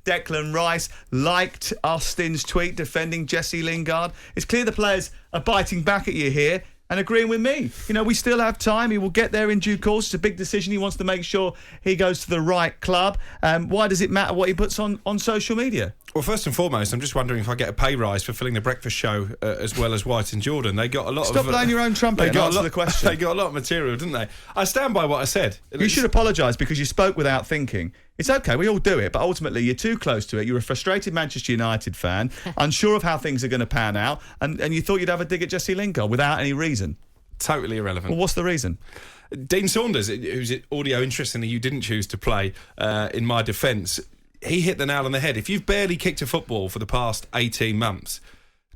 Declan Rice liked Austin's tweet defending Jesse Lingard. It's clear the players are biting back at you here and agreeing with me. You know, we still have time. He will get there in due course. It's a big decision. He wants to make sure he goes to the right club. Why does it matter what he puts on social media? Well, first and foremost, I'm just wondering if I get a pay rise for filling the breakfast show as well as White and Jordan. They got a lot Stop blowing your own trumpet and answer the question. They got a lot of material, didn't they? I stand by what I said. You should apologise because you spoke without thinking. It's okay, we all do it, but ultimately you're too close to it. You're a frustrated Manchester United fan, unsure of how things are going to pan out, and you thought you'd have a dig at Jesse Lingard without any reason. Totally irrelevant. Well, what's the reason? Dean Saunders, who's audio interestingly you didn't choose to play, in my defence, he hit the nail on the head. If you've barely kicked a football for the past 18 months,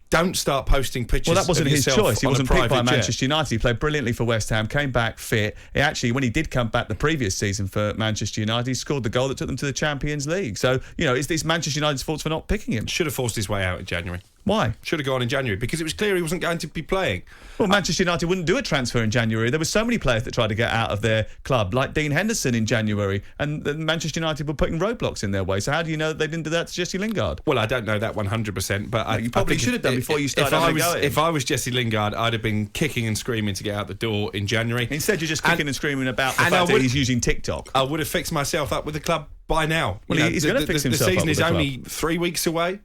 don't start posting pictures. Well, that wasn't of his yourself choice. He on wasn't a picked by private jet. Manchester United. He played brilliantly for West Ham, came back fit. He actually, when he did come back the previous season for Manchester United, he scored the goal that took them to the Champions League. So, you know, it's Manchester United's fault for not picking him. Should have forced his way out in January. Why? Should have gone in January because it was clear he wasn't going to be playing. Well, Manchester United wouldn't do a transfer in January. There were so many players that tried to get out of their club, like Dean Henderson in January, and Manchester United were putting roadblocks in their way. So how do you know that they didn't do that to Jesse Lingard? Well, I don't know that 100%, but you probably should have done before you started having a go at him. If I was Jesse Lingard, I'd have been kicking and screaming to get out the door in January. Instead, you're just kicking and screaming about the fact that he's using TikTok. I would have fixed myself up with the club by now. Well, he's going to fix himself up with the club. The season is only 3 weeks away,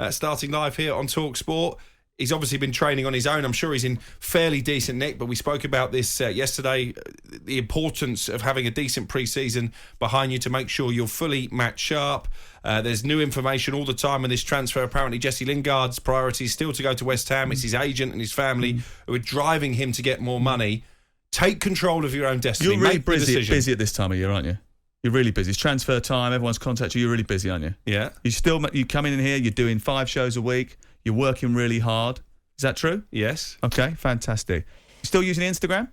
starting live here on talkSPORT. He's obviously been training on his own. I'm sure he's in fairly decent nick, but we spoke about this yesterday, the importance of having a decent pre-season behind you to make sure you're fully match sharp. There's new information all the time on this transfer. Apparently, Jesse Lingard's priority is still to go to West Ham. It's his agent and his family who are driving him to get more money. Take control of your own destiny. You're really busy at this time of year, aren't you? You're really busy. It's transfer time. Everyone's contacted you. You're really busy, aren't you? Yeah. You come in here. You're doing 5 shows a week. You're working really hard. Is that true? Yes. Okay, fantastic. You still using Instagram?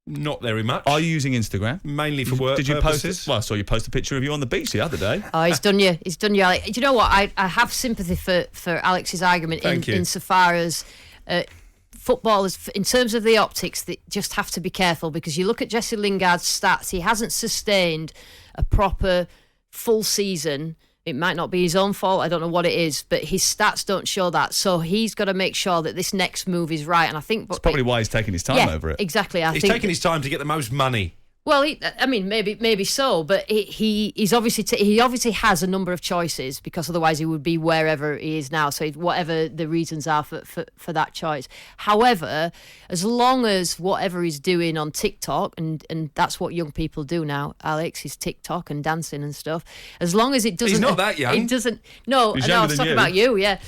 Not very much. Are you using Instagram? Mainly for work purposes. Well, I saw you post a picture of you on the beach the other day. Oh, he's done you. He's done you, Alex. Do you know what? I have sympathy for Alex's argument insofar as footballers, in terms of the optics, they just have to be careful because you look at Jesse Lingard's stats, he hasn't sustained a proper full season. It might not be his own fault, I don't know what it is, but his stats don't show that. So he's got to make sure that this next move is right. And I think that's probably why he's taking his time over it. Exactly. He's taking his time to get the most money. Well, maybe so, but he obviously has a number of choices because otherwise he would be wherever he is now. So whatever the reasons are for that choice. However, as long as whatever he's doing on TikTok, and that's what young people do now, Alex, is TikTok and dancing and stuff. As long as it doesn't, he's not that young. It doesn't. No, I was talking about you. Yeah,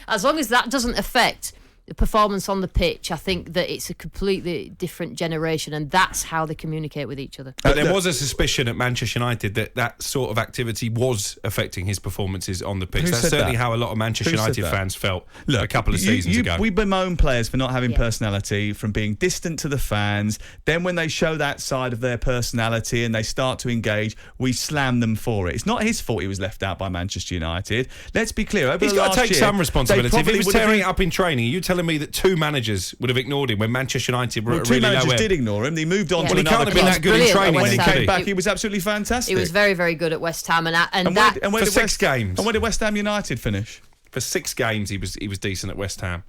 as long as that doesn't affect the performance on the pitch, I think that it's a completely different generation, and that's how they communicate with each other. But there was a suspicion at Manchester United that sort of activity was affecting his performances on the pitch. That's certainly how a lot of Manchester United fans felt a couple of seasons ago. We bemoan players for not having personality, from being distant to the fans. Then when they show that side of their personality and they start to engage, we slam them for it. It's not his fault he was left out by Manchester United. Let's be clear. He's got to take some responsibility. If he was tearing it up in training, you telling me that 2 managers would have ignored him when Manchester United were at really low end? 2 managers did ignore him. He moved on to another club. Well, he can't have been that good in training. When he came back, he was absolutely fantastic. He was very, very good at West Ham. For 6 games. And where did West Ham United finish? For 6 games, he was decent at West Ham.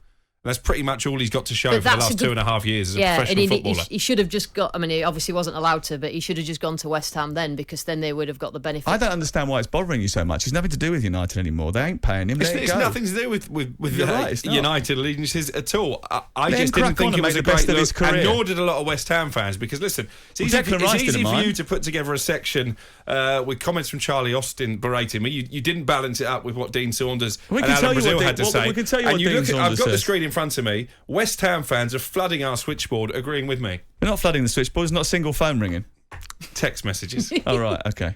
That's pretty much all he's got to show for the last 2.5 years as a professional footballer. He should have just got, he obviously wasn't allowed to, but he should have just gone to West Ham then, because then they would have got the benefit. I don't understand why it's bothering you so much. It's nothing to do with United anymore. They ain't paying him. It's nothing to do with United allegiances at all. I just didn't think it was a great look, and nor did a lot of West Ham fans, because listen, it's easy for you to put together a section with comments from Charlie Austin berating me. You didn't balance it up with what Dean Saunders and Alan Brazil had to say. We can tell you what Dean Saunders says. I've got the screen in front of me. West Ham fans are flooding our switchboard, agreeing with me. We're not flooding the switchboard. There's not a single phone ringing. Text messages. Oh, right, okay.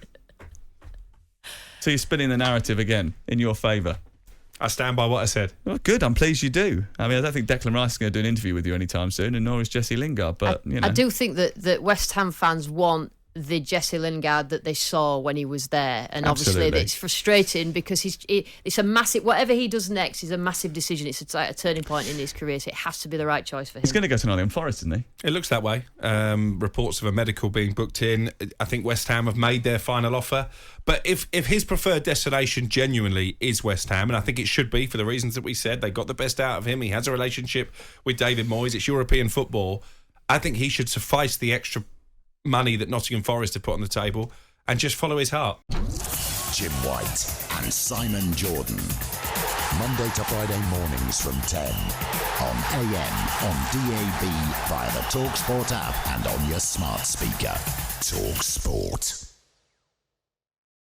So you're spinning the narrative again in your favour. I stand by what I said. Well, good. I'm pleased you do. I don't think Declan Rice is going to do an interview with you anytime soon, and nor is Jesse Lingard. But I do think that West Ham fans want the Jesse Lingard that they saw when he was there. And Absolutely. obviously it's frustrating because it's a massive, whatever he does next is a massive decision. It's like a turning point in his career, so it has to be the right choice for him. He's going to go to Nottingham Forest, isn't he? It looks that way. Reports of a medical being booked in. I think West Ham have made their final offer. But if his preferred destination genuinely is West Ham, and I think it should be for the reasons that we said, they got the best out of him. He has a relationship with David Moyes. It's European football. I think he should suffice the extra money that Nottingham Forest have put on the table and just follow his heart. Jim White and Simon Jordan. Monday to Friday mornings from 10 on AM, on DAB, via the talkSPORT app and on your smart speaker. talkSPORT.